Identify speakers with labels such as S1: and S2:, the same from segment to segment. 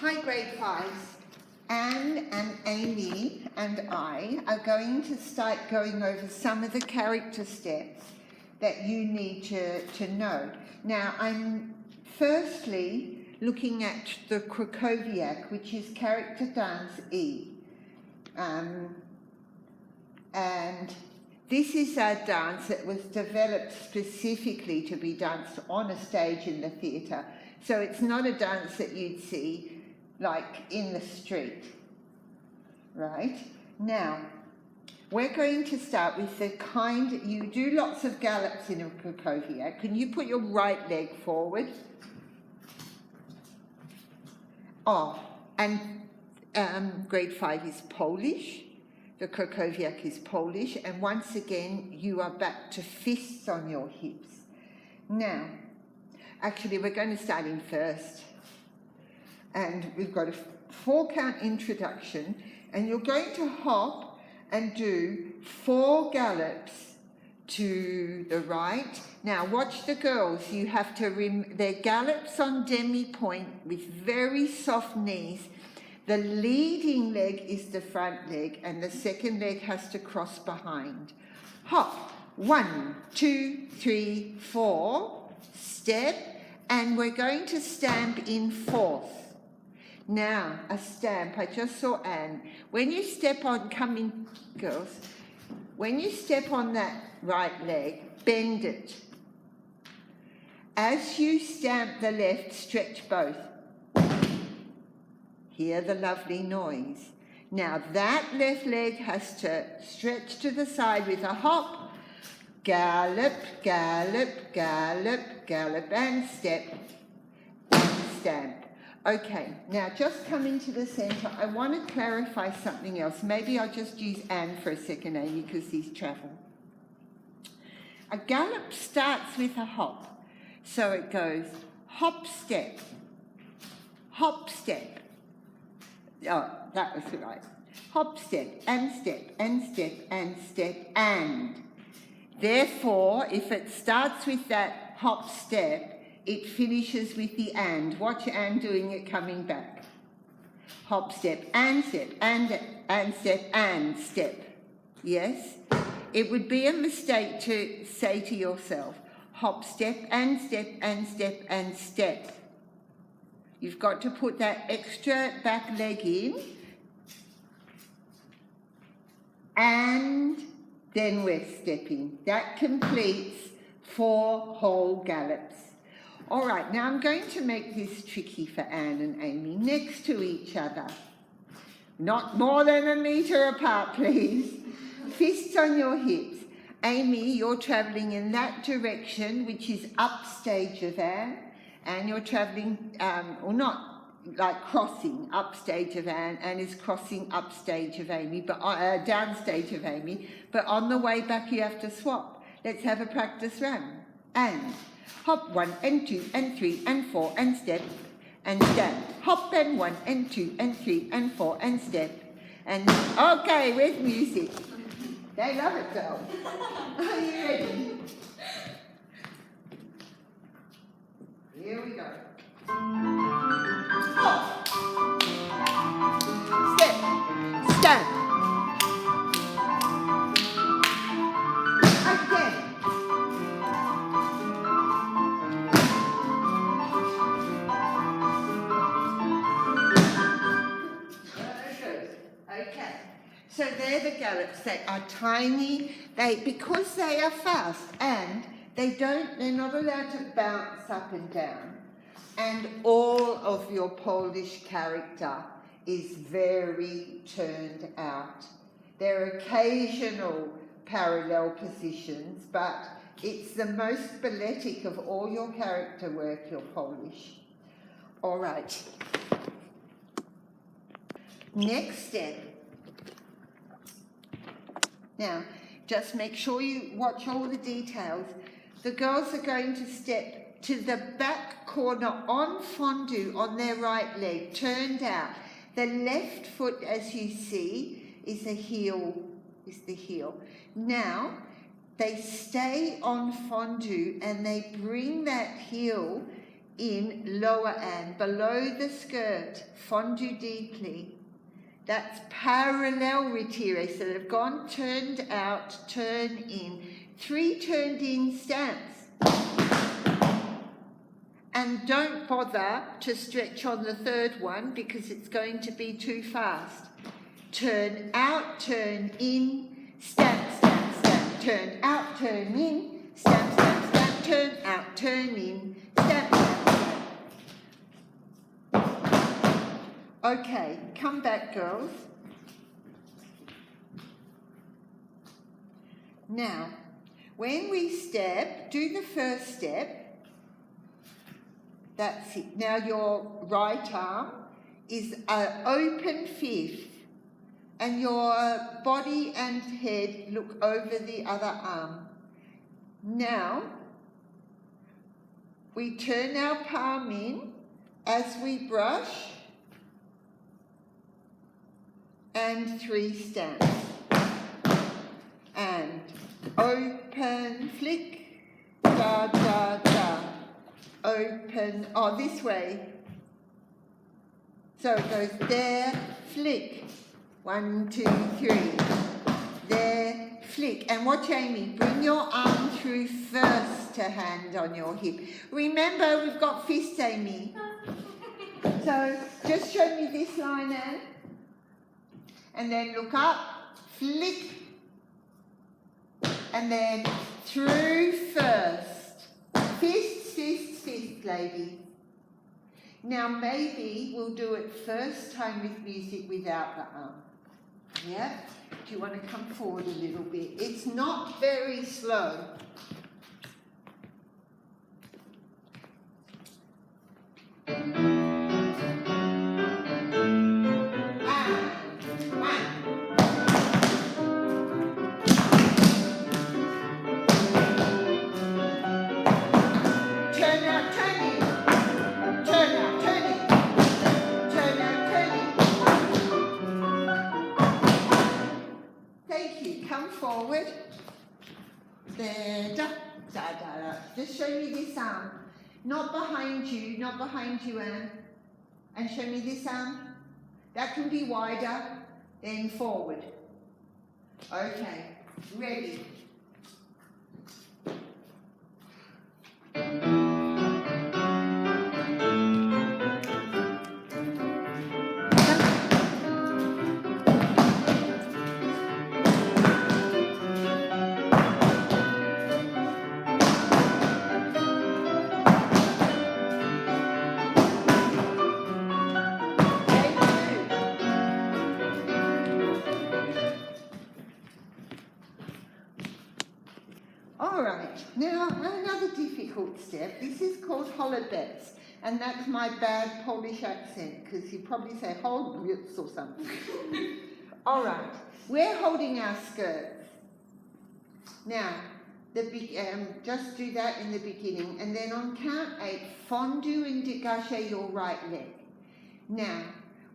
S1: Hi, grade 5s. Anne and Amy and I are going to start going over some of the character steps that you need to know. Now, I'm firstly looking at the Krakowiak, which is character dance E. And this is a dance that was developed specifically to be danced on a stage in the theatre. So it's not a dance that you'd see like in the street, right? Now, we're going to start with the kind, you do lots of gallops in a Krakowiak. Can you put your right leg forward? Oh, and grade 5 is Polish. The Krakowiak is Polish. And once again, you are back to fists on your hips. Now, actually, we're going to start in first. And we've got a 4-count introduction. And you're going to hop and do 4 gallops to the right. Now, watch the girls. You have to, they're gallops on demi-point with very soft knees. The leading leg is the front leg, and the second leg has to cross behind. Hop, 1, 2, 3, 4, step, and we're going to stamp in 4th. Now, a stamp, I just saw Anne. When you step on, coming, girls, when you step on that right leg, bend it. As you stamp the left, stretch both. Hear the lovely noise. Now that left leg has to stretch to the side with a hop, gallop, gallop, gallop, gallop, and step, and stamp. Okay, now just coming to the centre, I want to clarify something else. Maybe I'll just use Anne for a second, Amy, because these travel. A gallop starts with a hop. So it goes hop, step, hop, step. Oh, that was right. Hop, step, and step, and step, and step, and. Therefore, if it starts with that hop, step, it finishes with the and. Watch Anne doing it coming back. Hop, step, and step, and step, and step. Yes? It would be a mistake to say to yourself, hop, step, and step, and step, and step. You've got to put that extra back leg in, and then we're stepping. That completes 4 whole gallops. All right, now I'm going to make this tricky for Anne and Amy, next to each other. Not more than a metre apart, please. Fists on your hips. Amy, you're travelling in that direction, which is upstage of Anne, and you're travelling, or not, like crossing upstage of Anne, and is crossing upstage of Amy, but downstage of Amy, but on the way back you have to swap. Let's have a practice run. And hop 1 and 2 and 3 and 4 and step and stamp. Hop and 1 and 2 and 3 and 4 and step. And okay, with music. They love it though. Are you ready? Here we go. Hop. Step. Stamp. Again. Okay, so they're the gallops. They are tiny, because they are fast, and they're not allowed to bounce up and down. And all of your Polish character is very turned out. There are occasional parallel positions, but it's the most balletic of all your character work, your Polish. All right. Next step. Now, just make sure you watch all the details. The girls are going to step to the back corner on fondue on their right leg, turned out. The left foot, as you see, is the heel. Now, they stay on fondue and they bring that heel in, lower Anne, below the skirt, fondue deeply. That's parallel retiro, so they've gone, turned out, turn in. 3 turned in stamps. And don't bother to stretch on the third one because it's going to be too fast. Turn out, turn in, stamp, stamp, stamp. Turn out, turn in, stamp, stamp, stamp. Turn out, turn in, stamp, stamp, stamp. Okay, come back, girls. Now, when we step, do the first step. That's it. Now your right arm is an open fifth and your body and head look over the other arm. Now we turn our palm in as we brush and 3 stamps. And open, flick, da, da, da. Open, oh, this way. So it goes there, flick. 1, 2, 3. There, flick. And watch Amy, bring your arm through first to hand on your hip. Remember, we've got fists, Amy. So just show me this line, Anne. And then look up, flick. And then through first. Fist, fist, fist, lady. Now maybe we'll do it first time with music without the arm. Yeah? Do you want to come forward a little bit? It's not very slow. Forward. There, da, da, da, da. Just show me this arm. Not behind you, Anne. And show me this arm. That can be wider, then forward. Okay, ready. Now, another difficult step. This is called Holodeck, and that's my bad Polish accent, because you probably say Holodeck or something. All right, we're holding our skirts. Now, just do that in the beginning, and then on count 8, fondue and dégagez your right leg. Now,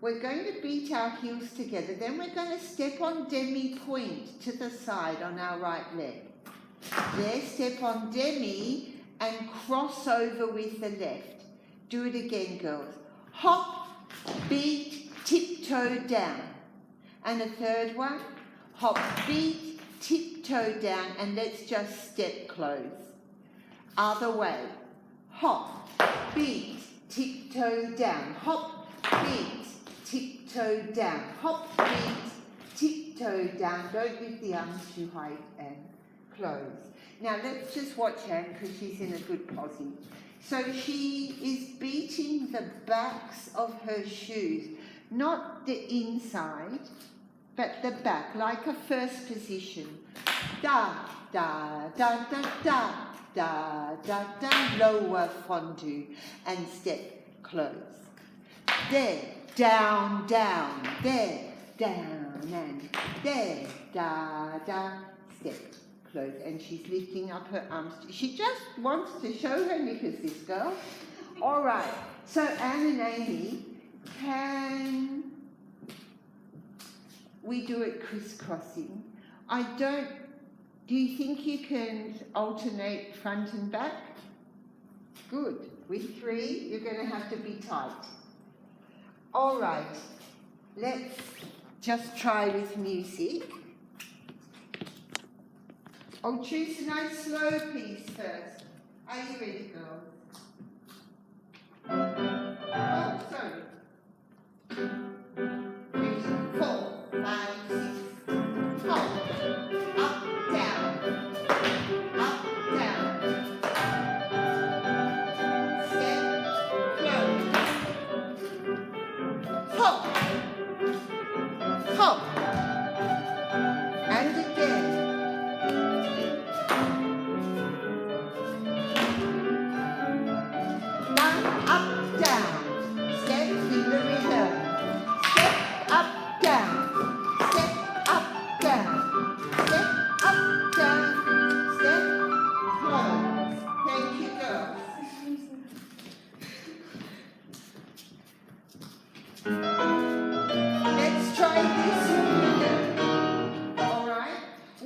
S1: we're going to beat our heels together, then we're going to step on demi-point to the side on our right leg. There, step on demi and cross over with the left. Do it again, girls. Hop, beat, tiptoe down. And a third one. Hop, beat, tiptoe down, and let's just step close. Other way. Hop, beat, tiptoe down. Hop, beat, tiptoe down. Hop, beat, tiptoe down. Don't lift the arms too high and close. Now let's just watch Anne because she's in a good posy. So she is beating the backs of her shoes, not the inside, but the back, like a first position. Da, da, da, da, da, da, da, da, lower fondue, and step close. There, down, down, there, down, and there, da, da, step close. And she's lifting up her arms. She just wants to show her knickers, this girl. All right, so Anne and Amy, can we do it crisscrossing? Do you think you can alternate front and back? Good. With 3, you're going to have to be tight. All right, let's just try with music. Oh, choose a nice slow piece first. Are you ready, girls? Oh, sorry. 3, 4, 5, 6. Hop. Up, down. Up, down. Step, close. Hop. Hop. And again. Up, down. Step in the rhythm. Step up, down. Step up, down. Step up, down. Step, close. Thank you, girls. Let's try this rhythm. All right.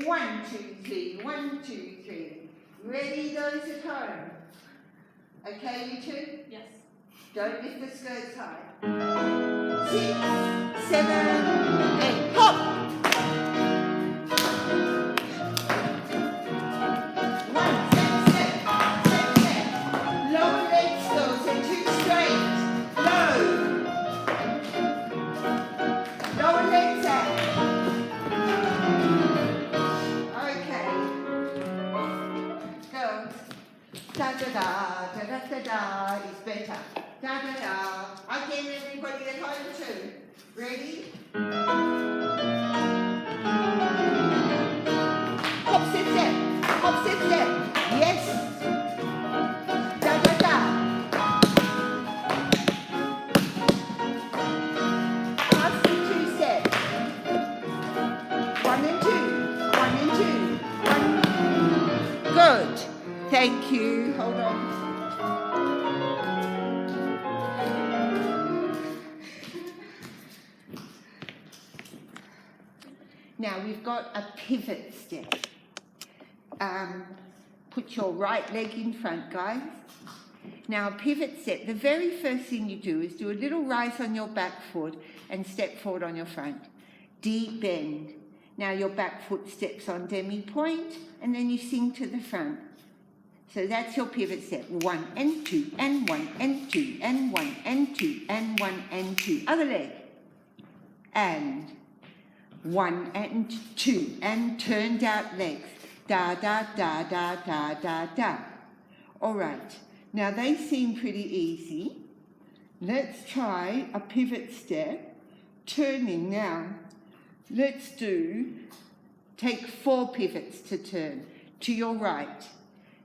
S1: 1, 2, 3. 1, 2, 3. Ready, those at home? Okay, you two?
S2: Yes.
S1: Don't lift the skirts high. 6, 7, 8. Hop! 1, step, step, step, step. Lower legs, girls, and 2 straight. Low. Lower legs out. Okay. Girls. Da da da da da da da is better. Da da da. Again, everybody at home too. Ready? Hop, step, step. Hop, step, step. Yes. Da da da. Pass the 2 steps. 1 and 2. 1 and 2. 1. Good. Thank you. Hold on. Now we've got a pivot step. Put your right leg in front, guys. Now a pivot step, the very first thing you do is do a little rise on your back foot and step forward on your front. Deep bend. Now your back foot steps on demi-point and then you sing to the front. So that's your pivot step. 1 and 2 and 1 and 2 and 1 and 2 and 1 and 2. Other leg. And 1 and 2 and turned out legs. Da da da da da da da. All right. Now they seem pretty easy. Let's try a pivot step. Turning now. Let's take 4 pivots to turn. To your right.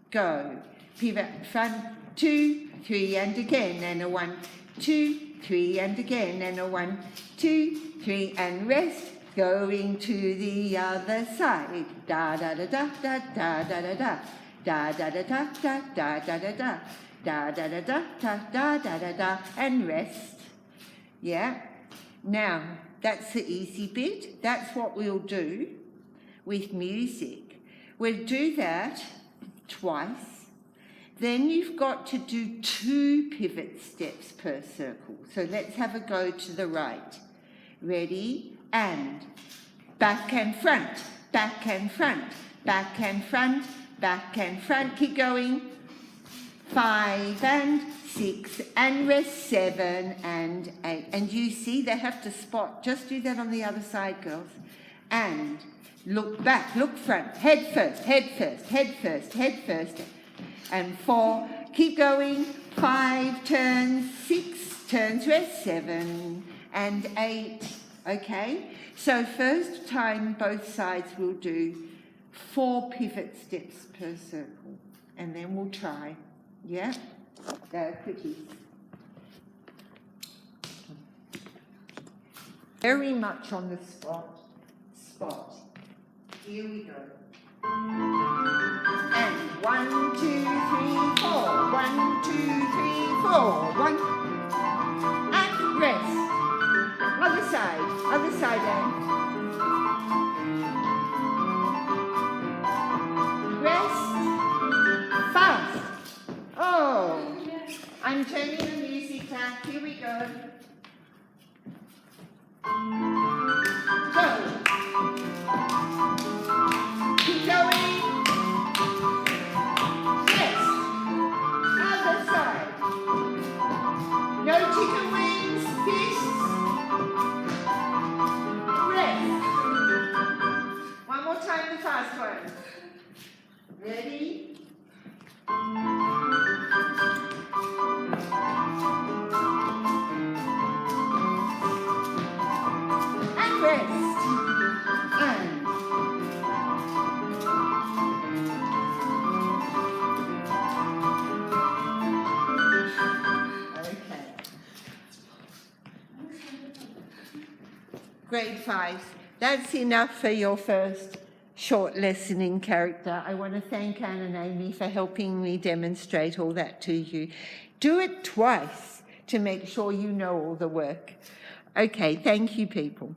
S1: Go. Pivot front, 2, 3 and again and a 1, 2, 3 and again and a 1, 2, 3 and rest. Going to the other side. Da da da da da da da da da. Da da da da da da da da da. Da da da da da da da da da. And rest. Yeah. Now that's the easy bit. That's what we'll do with music. We'll do that twice. Then you've got to do 2 pivot steps per circle. So let's have a go to the right. Ready? And back and front, back and front, back and front, back and front. Keep going. 5 and 6 and rest. 7 and 8. And you see they have to spot. Just do that on the other side, girls. And look back, look front. Head first, head first, head first, head first. And 4. Keep going. 5 turns, 6 turns, rest. 7 and 8. Okay, so first time both sides we'll do 4 pivot steps per circle and then we'll try. Yeah, they're quickies. Very much on the spot. Here we go. And 1, 2, 3, 4. 1, 2, 3, 4. 1 and rest. Other side, Anne. Rest. Fast. Oh, turning the music back. Here we go. Go. Keep going. Yes. Other side. No chicken wings. Fists. Rest. One more time, the fast one. Ready? And rest. And. Okay. Grade 5. That's enough for your first short lesson in character. I want to thank Anne and Amy for helping me demonstrate all that to you. Do it twice to make sure you know all the work. Okay, thank you, people.